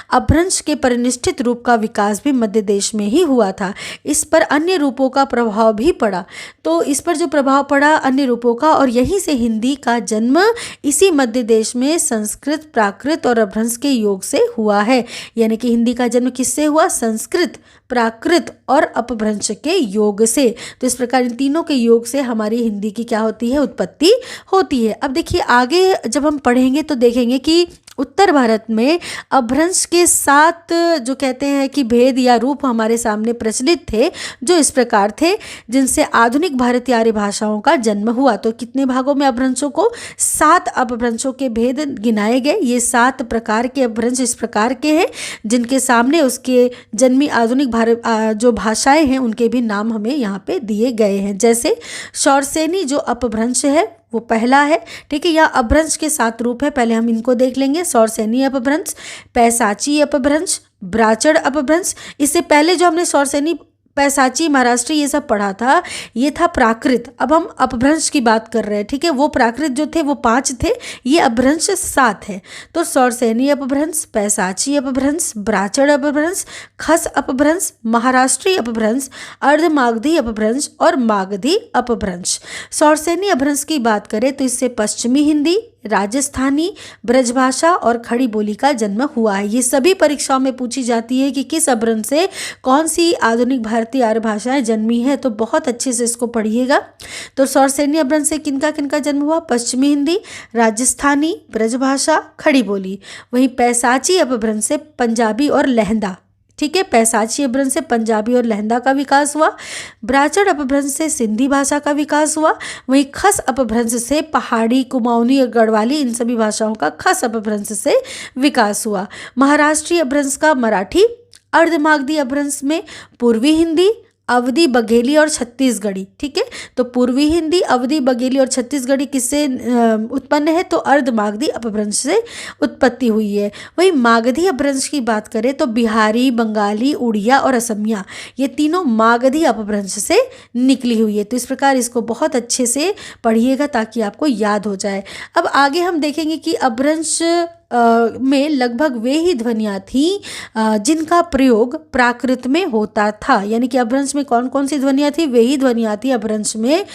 अपभ्रंश के परिनिष्ठित रूप का विकास भी मध्य देश में ही हुआ था। इस पर अन्य रूपों का प्रभाव भी पड़ा। तो इस पर जो प्रभाव पड़ा अन्य रूपों का, और यहीं से हिंदी का जन्म इसी मध्य देश में संस्कृत, प्राकृत और अपभ्रंश के योग से हुआ है। यानी कि हिंदी का जन्म किससे हुआ? संस्कृत, प्राकृत और अपभ्रंश के योग से। तो इस प्रकार इन तीनों के योग से हमारी हिंदी की क्या होती है? उत्पत्ति होती है। अब देखिए आगे जब हम पढ़ेंगे तो देखेंगे कि उत्तर भारत में अपभ्रंश के 7 जो कहते हैं कि भेद या रूप हमारे सामने प्रचलित थे, जो इस प्रकार थे, जिनसे आधुनिक भारतीय आर्य भाषाओं का जन्म हुआ। तो कितने भागों में अपभ्रंशों को? 7 अपभ्रंशों के भेद गिनाए गए। ये 7 प्रकार के अपभ्रंश इस प्रकार के हैं जिनके सामने उसके जन्मी आधुनिक भारत जो भाषाएं हैं उनके भी नाम हमें यहाँ पे दिए गए हैं। जैसे शौरसेनी जो अपभ्रंश है वो पहला है, ठीक है। यह अपभ्रंश के 7 रूप है, पहले हम इनको देख लेंगे। शौरसेनी अपभ्रंश, पैसाची अपभ्रंश, ब्राचड़ अपभ्रंश। इससे पहले जो हमने शौरसेनी, पैसाची, महाराष्ट्री ये सब पढ़ा था, ये था प्राकृत। अब हम अपभ्रंश की बात कर रहे हैं, ठीक है। वो प्राकृत जो थे वो 5 थे, ये अपभ्रंश 7 है। तो शौरसेनी अपभ्रंश, पैसाची अपभ्रंश, ब्राचड़ अपभ्रंश, खस अपभ्रंश, महाराष्ट्री अपभ्रंश, अर्धमागधी अपभ्रंश और मागधी अपभ्रंश। शौरसेनी अपभ्रंश की बात करें तो इससे पश्चिमी हिंदी, राजस्थानी, ब्रजभाषा और खड़ी बोली का जन्म हुआ है। ये सभी परीक्षाओं में पूछी जाती है कि किस अपभ्रंश से कौन सी आधुनिक भारतीय आर्य भाषाएं जन्मी है, तो बहुत अच्छे से इसको पढ़िएगा। तो शौरसेनी अपभ्रंश से किनका किनका जन्म हुआ? पश्चिमी हिंदी, राजस्थानी, ब्रजभाषा, खड़ी बोली। वहीं पैसाची अपभ्रंश से पंजाबी और लहंदा, ठीक है। पैसाची अपभ्रंश से पंजाबी और लहंदा का विकास हुआ। ब्राचड़ अपभ्रंश से सिंधी भाषा का विकास हुआ। वहीं खस अपभ्रंश से पहाड़ी, कुमाऊनी और गढ़वाली, इन सभी भाषाओं का खस अपभ्रंश से विकास हुआ। महाराष्ट्रीय अपभ्रंश का मराठी, अर्धमागधी अपभ्रंश में पूर्वी हिंदी, अवधी, बघेली और छत्तीसगढ़ी, ठीक है। तो पूर्वी हिंदी, अवधी, बघेली और छत्तीसगढ़ी किससे उत्पन्न है? तो अर्धमागधी अपभ्रंश से उत्पत्ति हुई है। वहीं मागधी अपभ्रंश की बात करें तो बिहारी, बंगाली, उड़िया और असमिया, ये तीनों मागधी अपभ्रंश से निकली हुई है। तो इस प्रकार इसको बहुत अच्छे से पढ़िएगा ताकि आपको याद हो जाए। अब आगे हम देखेंगे कि अपभ्रंश में लगभग वे ही ध्वनियाँ थीं जिनका प्रयोग प्राकृत में होता था। यानी कि अपभ्रंश में कौन कौन सी ध्वनियाँ थी? वे ही ध्वनियाँ थी अपभ्रंश में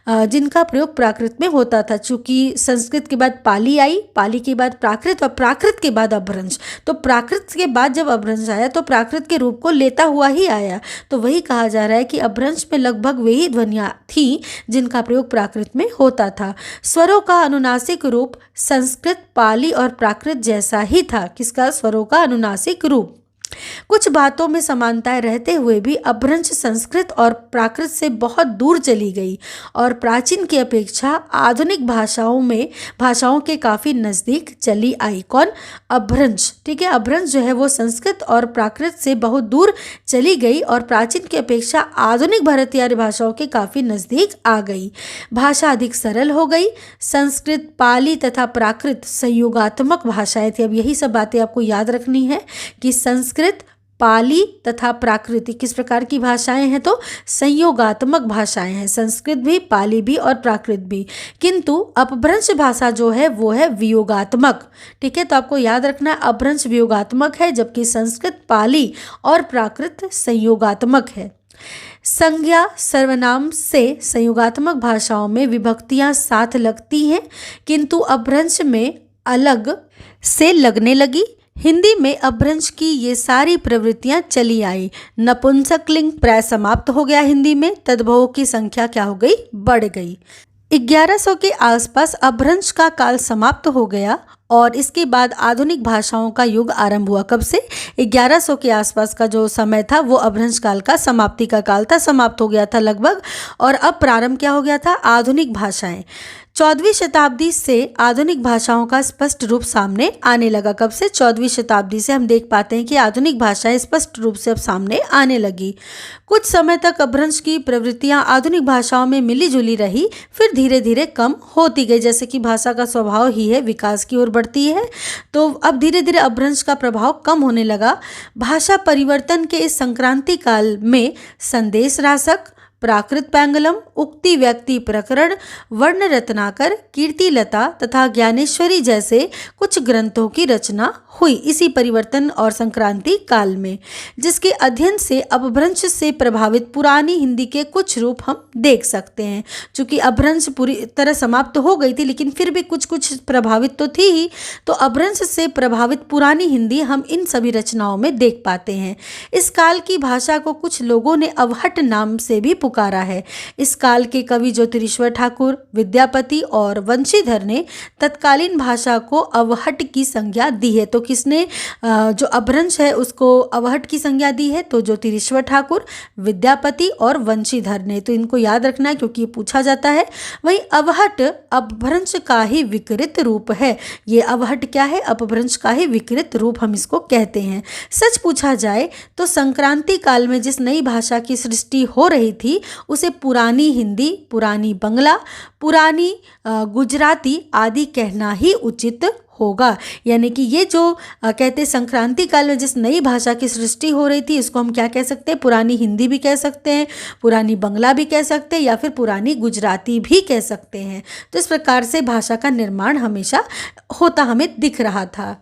जिनका प्रयोग प्राकृत में होता था। चूँकि संस्कृत के बाद पाली आई, पाली के बाद प्राकृत और प्राकृत के बाद अपभ्रंश, तो प्राकृत के बाद जब अपभ्रंश आया तो प्राकृत के रूप को लेता हुआ ही आया। तो वही कहा जा रहा है कि अपभ्रंश में लगभग वे ही ध्वनियाँ थीं जिनका प्रयोग प्राकृत में होता था। स्वरों का अनुनासिक रूप संस्कृत, पाली और प्राकृत जैसा ही था। किसका? स्वरों का अनुनासिक रूप। कुछ बातों में समानताएं रहते हुए भी अपभ्रंश संस्कृत और प्राकृत से बहुत दूर चली गई और प्राचीन की अपेक्षा आधुनिक भाषाओं के काफ़ी नज़दीक चली आई। कौन? अपभ्रंश, ठीक है। अपभ्रंश जो है वो संस्कृत और प्राकृत से बहुत दूर चली गई और प्राचीन की अपेक्षा आधुनिक भारतीय आर्य भाषाओं के काफ़ी नज़दीक आ गई। भाषा अधिक सरल हो गई। संस्कृत, पाली तथा प्राकृत संयोगात्मक भाषाएं थी। अब यही सब बातें आपको याद रखनी है कि संस्कृत, पाली तथा प्राकृत किस प्रकार की भाषाएं हैं? तो संयोगात्मक भाषाएं हैं। संस्कृत भी, पाली भी और प्राकृत भी। किंतु अपभ्रंश भाषा जो है वो है वियोगात्मक, ठीक है। तो आपको याद रखना अपभ्रंश वियोगात्मक है जबकि संस्कृत, पाली और प्राकृत संयोगात्मक है। संज्ञा सर्वनाम से संयोगात्मक भाषाओं में विभक्तियां साथ लगती हैं किंतु अपभ्रंश में अलग से लगने लगी। हिंदी में अपभ्रंश की ये सारी प्रवृत्तियां चली आई। नपुंसक लिंग प्राय समाप्त हो गया हिंदी में, तद्भवों की संख्या क्या हो गई? बढ़ गई। 1100 के आसपास अपभ्रंश का काल समाप्त हो गया और इसके बाद आधुनिक भाषाओं का युग आरंभ हुआ। कब से? 1100 के आसपास का जो समय था वो अपभ्रंश काल का समाप्ति का काल था, समाप्त हो गया था लगभग। और अब प्रारंभ क्या हो गया था? आधुनिक भाषाएं। 14वीं शताब्दी से आधुनिक भाषाओं का स्पष्ट रूप सामने आने लगा। कब से? 14वीं शताब्दी से हम देख पाते हैं कि आधुनिक भाषाएं स्पष्ट रूप से अब सामने आने लगी। कुछ समय तक अपभ्रंश की प्रवृत्तियां आधुनिक भाषाओं में मिली जुली रही, फिर धीरे धीरे कम होती गई। जैसे कि भाषा का स्वभाव ही है, विकास की ओर बढ़ती है, तो अब धीरे धीरे अपभ्रंश का प्रभाव कम होने लगा। भाषा परिवर्तन के इस संक्रांति काल में संदेश रासक, प्राकृत पैंगलम, उक्ति व्यक्ति प्रकरण, वर्ण रत्नाकर, कीर्तिलता तथा ज्ञानेश्वरी जैसे कुछ ग्रंथों की रचना हुई इसी परिवर्तन और संक्रांति काल में, जिसके अध्ययन से अपभ्रंश से प्रभावित पुरानी हिंदी के कुछ रूप हम देख सकते हैं। चूंकि अपभ्रंश पूरी तरह समाप्त हो गई थी, लेकिन फिर भी कुछ कुछ प्रभावित तो थी ही, तो अपभ्रंश से प्रभावित पुरानी हिंदी हम इन सभी रचनाओं में देख पाते हैं। इस काल की भाषा को कुछ लोगों ने अवहट नाम से भी पुकारा है। इस काल के कवि ज्योतिरीश्वर ठाकुर, विद्यापति और वंशीधर ने तत्कालीन भाषा को अवहट की संज्ञा दी है। तो किसने जो अपभ्रंश है उसको अवहट की संज्ञा दी है? तो ज्योतिरीश्वर ठाकुर, विद्यापति और वंशीधर ने। तो इनको याद रखना है क्योंकि ये पूछा जाता है। वहीं अवहट अपभ्रंश का ही विकृत रूप है। ये अवहट क्या है? अपभ्रंश का ही विकृत रूप हम इसको कहते हैं। सच पूछा जाए तो संक्रांति काल में जिस नई भाषा की सृष्टि हो रही थी उसे पुरानी हिंदी, पुरानी बंगला, पुरानी गुजराती आदि कहना ही उचित होगा। यानी कि ये जो कहते संक्रांति काल में जिस नई भाषा की सृष्टि हो रही थी इसको हम क्या कह सकते हैं? पुरानी हिंदी भी कह सकते हैं, पुरानी बंगला भी कह सकते हैं, या फिर पुरानी गुजराती भी कह सकते हैं। तो इस प्रकार से भाषा का निर्माण हमेशा होता हमें दिख रहा था।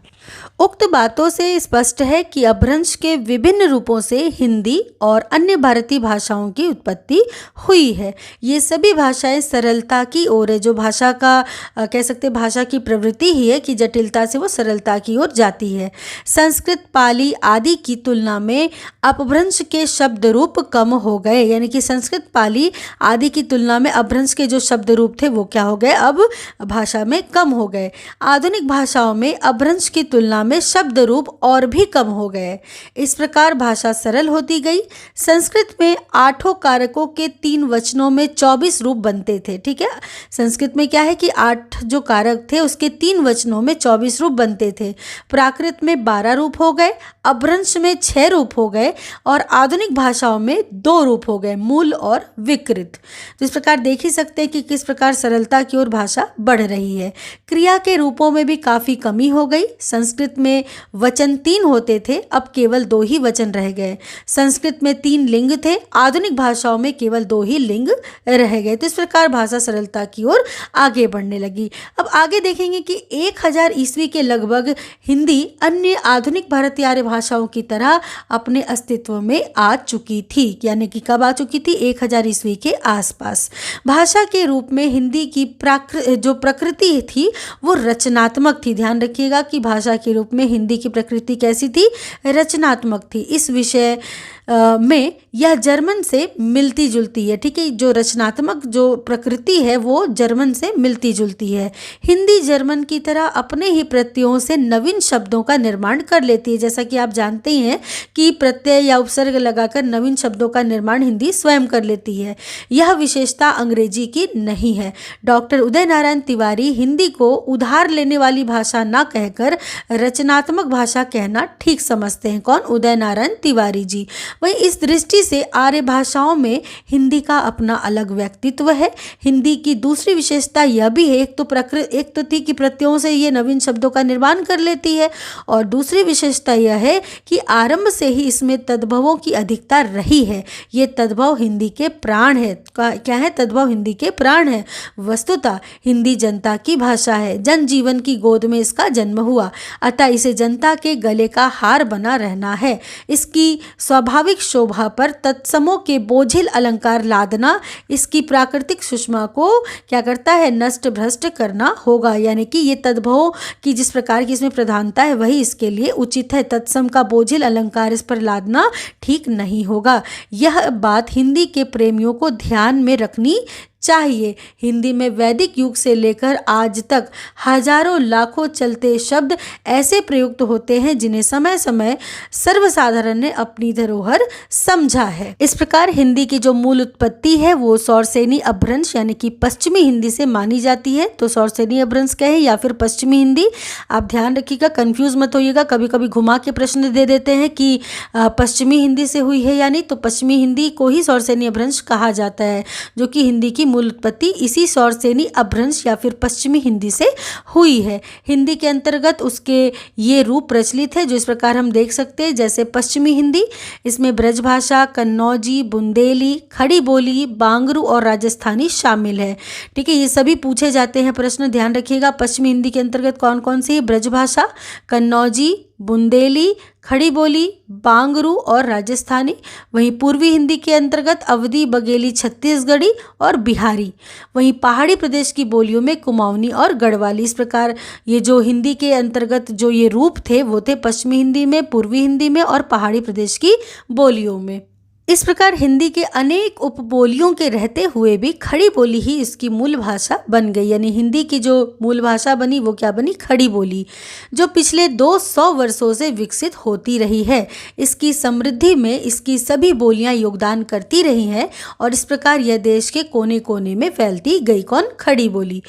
उक्त बातों से स्पष्ट है कि अपभ्रंश के विभिन्न रूपों से हिंदी और अन्य भारतीय भाषाओं की उत्पत्ति हुई है। ये सभी भाषाएं सरलता की ओर है। जो भाषा का कह सकते हैं भाषा की प्रवृत्ति ही है कि जटिलता से वो सरलता की ओर जाती है। संस्कृत, पाली आदि की तुलना में अपभ्रंश के शब्द रूप कम हो गए। यानी कि संस्कृत, पाली आदि की तुलना में अपभ्रंश के जो शब्द रूप थे वो क्या हो गए? अब भाषा में कम हो गए। आधुनिक भाषाओं में अपभ्रंश की तुलना में शब्द रूप और भी कम हो गए। इस प्रकार भाषा सरल होती गई। संस्कृत में 8 कारकों के 3 वचनों में 24 रूप बनते थे। ठीक है, संस्कृत में क्या है कि 8 जो कारक थे उसके 3 वचनों में 24 रूप बनते थे। प्राकृत में 12 रूप हो गए, अपभ्रंश में 6 रूप हो गए और आधुनिक भाषाओं में 2 रूप हो गए, मूल और विकृत। तो इस प्रकार देख ही सकते हैं कि किस प्रकार सरलता की ओर भाषा बढ़ रही है। क्रिया के रूपों में भी काफ़ी कमी हो गई। संस्कृत में वचन 3 होते थे, अब केवल 2 ही वचन रह गए। संस्कृत में 3 लिंग थे, आधुनिक भाषाओं में केवल 2 ही लिंग रह गए। तो इस प्रकार भाषा सरलता की ओर आगे बढ़ने लगी। अब आगे देखेंगे कि 1000 ईस्वी के लगभग हिंदी अन्य आधुनिक भारतीय आर्य भाषाओं की तरह अपने अस्तित्व में आ चुकी थी। यानी कि कब आ चुकी थी? 1000 ईस्वी के आसपास। भाषा के रूप में हिंदी की जो प्रकृति थी वो रचनात्मक थी। ध्यान रखिएगा कि भाषा के रूप में हिंदी की प्रकृति कैसी थी? रचनात्मक थी। इस विषय में यह जर्मन से मिलती जुलती है। ठीक है, जो रचनात्मक जो प्रकृति है वो जर्मन से मिलती जुलती है। हिंदी जर्मन की तरह अपने ही प्रत्ययों से नवीन शब्दों का निर्माण कर लेती है। जैसा कि आप जानते हैं कि प्रत्यय या उपसर्ग लगाकर नवीन शब्दों का निर्माण हिंदी स्वयं कर लेती है। यह विशेषता अंग्रेजी की नहीं है। डॉक्टर उदय नारायण तिवारी हिंदी को उधार लेने वाली भाषा न कहकर रचनात्मक भाषा कहना ठीक समझते हैं। कौन? उदय नारायण तिवारी जी। वहीं इस दृष्टि से आर्य भाषाओं में हिंदी का अपना अलग व्यक्तित्व है। हिंदी की दूसरी विशेषता यह भी है, एक तो थी कि प्रत्ययों से ये नवीन शब्दों का निर्माण कर लेती है, और दूसरी विशेषता यह है कि आरंभ से ही इसमें तद्भवों की अधिकता रही है। ये तद्भव हिंदी के प्राण है। क्या है? तद्भव हिंदी के प्राण है। वस्तुतः हिंदी जनता की भाषा है। जनजीवन की गोद में इसका जन्म हुआ, अतः इसे जनता के गले का हार बना रहना है। इसकी स्वाभाविक शोभा पर तत्समों के बोझिल अलंकार लादना इसकी प्राकृतिक सुषमा को क्या करता है? नष्ट भ्रष्ट करना होगा। यानी कि ये तद्भवों की जिस प्रकार की इसमें प्रधानता है वही इसके लिए उचित है। तत्सम का बोझिल अलंकार इस पर लादना ठीक नहीं होगा। यह बात हिंदी के प्रेमियों को ध्यान में रखनी चाहिए। हिंदी में वैदिक युग से लेकर आज तक हजारों लाखों चलते शब्द ऐसे प्रयुक्त होते हैं जिन्हें समय समय सर्वसाधारण ने अपनी धरोहर समझा है। इस प्रकार हिंदी की जो मूल उत्पत्ति है वो सौरसेनी अपभ्रंश यानी कि पश्चिमी हिंदी से मानी जाती है। तो सौरसेनी अपभ्रंश कहे या फिर पश्चिमी हिंदी, आप ध्यान रखिएगा, कंफ्यूज मत होइएगा। कभी कभी घुमा के प्रश्न दे देते हैं कि पश्चिमी हिंदी से हुई है या नहीं, तो पश्चिमी हिंदी को ही सौरसेनी अपभ्रंश कहा जाता है, जो कि हिंदी की मूल उत्पत्ति इसी सौरसेनी अपभ्रंश या फिर पश्चिमी हिंदी से हुई है। हिंदी के अंतर्गत उसके ये रूप प्रचलित है जो इस प्रकार हम देख सकते हैं। जैसे पश्चिमी हिंदी, इसमें ब्रजभाषा, कन्नौजी, बुंदेली, खड़ी बोली, बांगरू और राजस्थानी शामिल है। ठीक है, ये सभी पूछे जाते हैं प्रश्न, ध्यान रखिएगा। पश्चिमी हिंदी के अंतर्गत कौन कौन सी है? ब्रजभाषा, कन्नौजी, बुंदेली, खड़ी बोली, बांगरू और राजस्थानी। वहीं पूर्वी हिंदी के अंतर्गत अवधी, बघेली, छत्तीसगढ़ी और बिहारी। वहीं पहाड़ी प्रदेश की बोलियों में कुमाऊनी और गढ़वाली। इस प्रकार ये जो हिंदी के अंतर्गत जो ये रूप थे वो थे पश्चिमी हिंदी में, पूर्वी हिंदी में और पहाड़ी प्रदेश की बोलियों में। इस प्रकार हिंदी के अनेक उपबोलियों के रहते हुए भी खड़ी बोली ही इसकी मूल भाषा बन गई। यानी हिंदी की जो मूल भाषा बनी वो क्या बनी? खड़ी बोली, जो पिछले 200 वर्षों से विकसित होती रही है। इसकी समृद्धि में इसकी सभी बोलियां योगदान करती रही हैं और इस प्रकार यह देश के कोने कोने में फैलती गई। कौन? खड़ी बोली।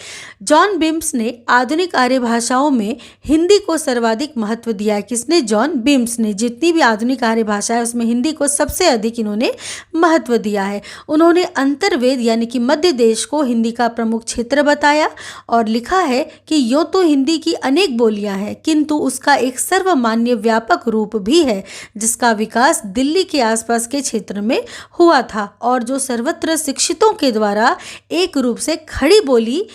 जॉन बिम्स ने आधुनिक आर्य भाषाओं में हिंदी को सर्वाधिक महत्व दिया है। किसने? जॉन बिम्स ने। जितनी भी आधुनिक आर्य भाषा है उसमें हिंदी को सबसे अधिक उन्होंने महत्व दिया है। उन्होंने अंतर्वेद यानी कि मध्य देश को हिंदी का प्रमुख क्षेत्र बताया और लिखा है कि यूं तो हिंदी की अनेक बोलियां हैं किंतु उसका एक सर्वमान्य व्यापक रूप भी है जिसका विकास दिल्ली के आसपास के क्षेत्र में हुआ था और जो सर्वत्र शिक्षितों के द्वारा एक रूप से खड़ी बोली,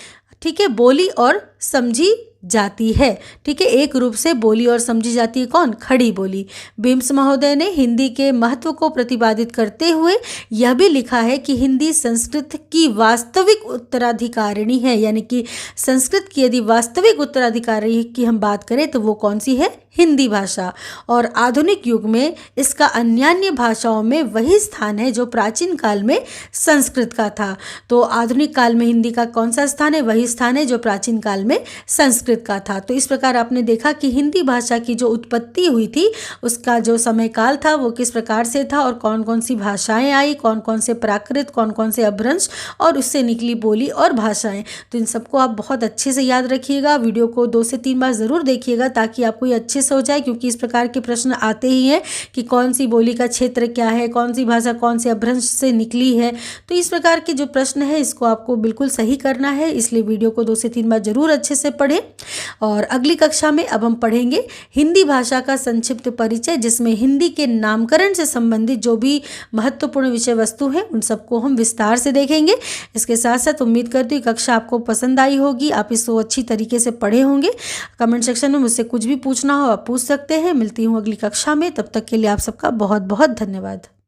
ठीक है, बोली और समझी जाती है। ठीक है, एक रूप से बोली और समझी जाती है। कौन? खड़ी बोली। बिम्स महोदय ने हिंदी के महत्व को प्रतिपादित करते हुए यह भी लिखा है कि हिंदी संस्कृत की वास्तविक उत्तराधिकारिणी है। यानी कि संस्कृत की यदि वास्तविक उत्तराधिकारी की हम बात करें तो वो कौन सी है? हिंदी भाषा। और आधुनिक युग में इसका अन्यान्य भाषाओं में वही स्थान है जो प्राचीन काल में संस्कृत का था। तो आधुनिक काल में हिंदी का कौन सा स्थान है? वही स्थान है जो प्राचीन काल में संस्कृत का था। तो इस प्रकार आपने देखा कि हिंदी भाषा की जो उत्पत्ति हुई थी उसका जो समय काल था वो किस प्रकार से था और कौन कौन सी भाषाएं आई, कौन कौन से प्राकृत, कौन कौन से अपभ्रंश और उससे निकली बोली और भाषाएं। तो इन सबको आप बहुत अच्छे से याद रखिएगा। वीडियो को 2 से 3 बार ज़रूर देखिएगा ताकि आपको ये अच्छे से हो जाए, क्योंकि इस प्रकार के प्रश्न आते ही हैं कि कौन सी बोली का क्षेत्र क्या है, कौन सी भाषा कौन से अपभ्रंश से निकली है। तो इस प्रकार के जो प्रश्न है इसको आपको बिल्कुल सही करना है, इसलिए वीडियो को 2 से 3 बार जरूर अच्छे से पढ़ें। और अगली कक्षा में अब हम पढ़ेंगे हिंदी भाषा का संक्षिप्त परिचय, जिसमें हिंदी के नामकरण से संबंधित जो भी महत्वपूर्ण विषय वस्तु है उन सबको हम विस्तार से देखेंगे। इसके साथ साथ उम्मीद करती हूँ कक्षा आपको पसंद आई होगी, आप इसको अच्छी तरीके से पढ़े होंगे। कमेंट सेक्शन में मुझसे कुछ भी पूछना हो आप पूछ सकते हैं। मिलती हूँ अगली कक्षा में, तब तक के लिए आप सबका बहुत बहुत धन्यवाद।